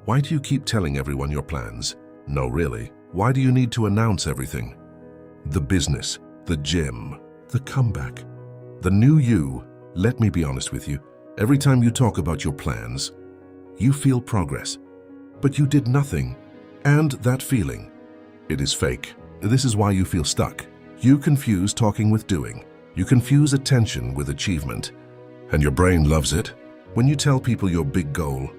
Why do you keep telling everyone your plans? No, really. Why do you need to announce everything? The business, the gym, the comeback, the new you. Let me be honest with you. Every time you talk about your plans, you feel progress, but you did nothing. And that feeling, it is fake. This is why you feel stuck. You confuse talking with doing. You confuse attention with achievement. And your brain loves it. When you tell people your big goal,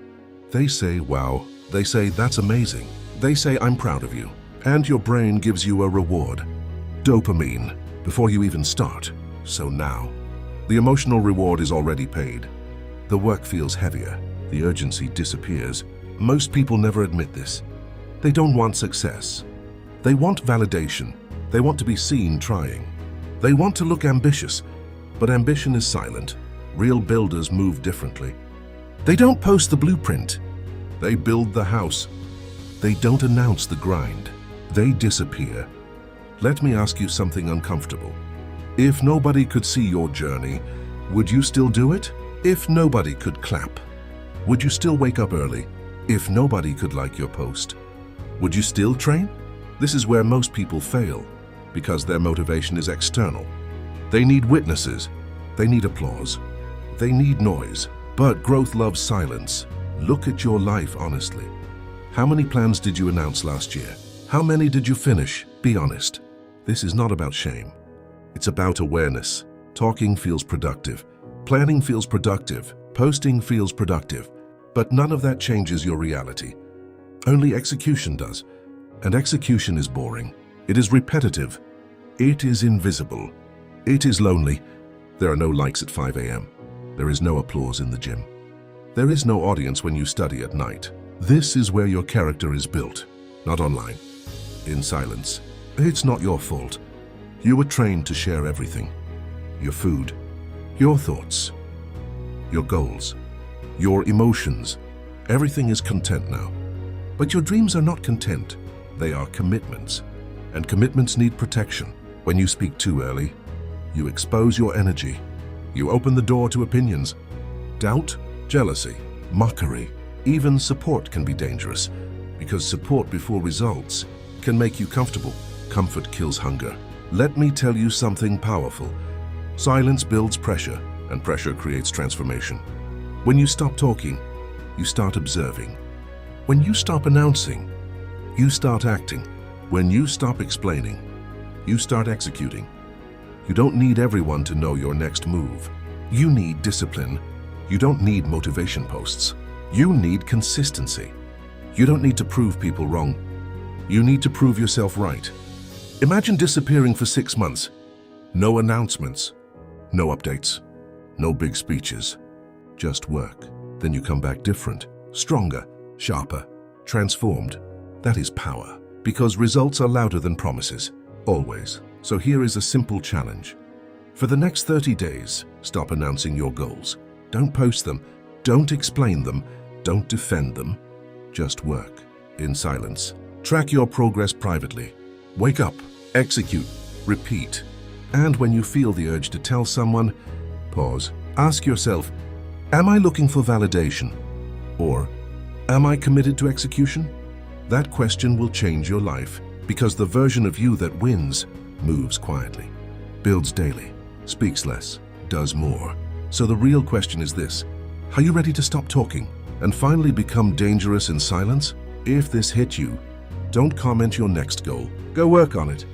they say, wow. They say, that's amazing. They say, I'm proud of you. And your brain gives you a reward. Dopamine, before you even start. So now, the emotional reward is already paid. The work feels heavier. The urgency disappears. Most people never admit this. They don't want success. They want validation. They want to be seen trying. They want to look ambitious, but ambition is silent. Real builders move differently. They don't post the blueprint. They build the house. They don't announce the grind. They disappear. Let me ask you something uncomfortable. If nobody could see your journey, would you still do it? If nobody could clap, would you still wake up early? If nobody could like your post, would you still train? This is where most people fail, because their motivation is external. They need witnesses. They need applause. They need noise. But growth loves silence. Look at your life honestly. How many plans did you announce last year? How many did you finish? Be honest. This is not about shame. It's about awareness. Talking feels productive. Planning feels productive. Posting feels productive. But none of that changes your reality. Only execution does. And execution is boring. It is repetitive. It is invisible. It is lonely. There are no likes at 5 a.m. There is no applause in the gym. There is no audience when you study at night. This is where your character is built, not online, in silence. It's not your fault. You were trained to share everything. Your food, your thoughts, your goals, your emotions. Everything is content now. But your dreams are not content. They are commitments. And commitments need protection. When you speak too early, you expose your energy. You open the door to opinions. Doubt, jealousy, mockery, even support can be dangerous, because support before results can make you comfortable. Comfort kills hunger. Let me tell you something powerful. Silence builds pressure, and pressure creates transformation. When you stop talking, you start observing. When you stop announcing, you start acting. When you stop explaining, you start executing. You don't need everyone to know your next move. You need discipline. You don't need motivation posts. You need consistency. You don't need to prove people wrong. You need to prove yourself right. Imagine disappearing for 6 months. No announcements, no updates, no big speeches, just work. Then you come back different, stronger, sharper, transformed. That is power, because results are louder than promises, always. So here is a simple challenge. For the next 30 days, stop announcing your goals. Don't post them, don't explain them, don't defend them. Just work in silence. Track your progress privately. Wake up, execute, repeat. And when you feel the urge to tell someone, pause. Ask yourself, am I looking for validation? Or, am I committed to execution? That question will change your life, because the version of you that wins moves quietly, builds daily, speaks less, does more. So the real question is this: are you ready to stop talking and finally become dangerous in silence? If this hit you, don't comment your next goal. Go work on it.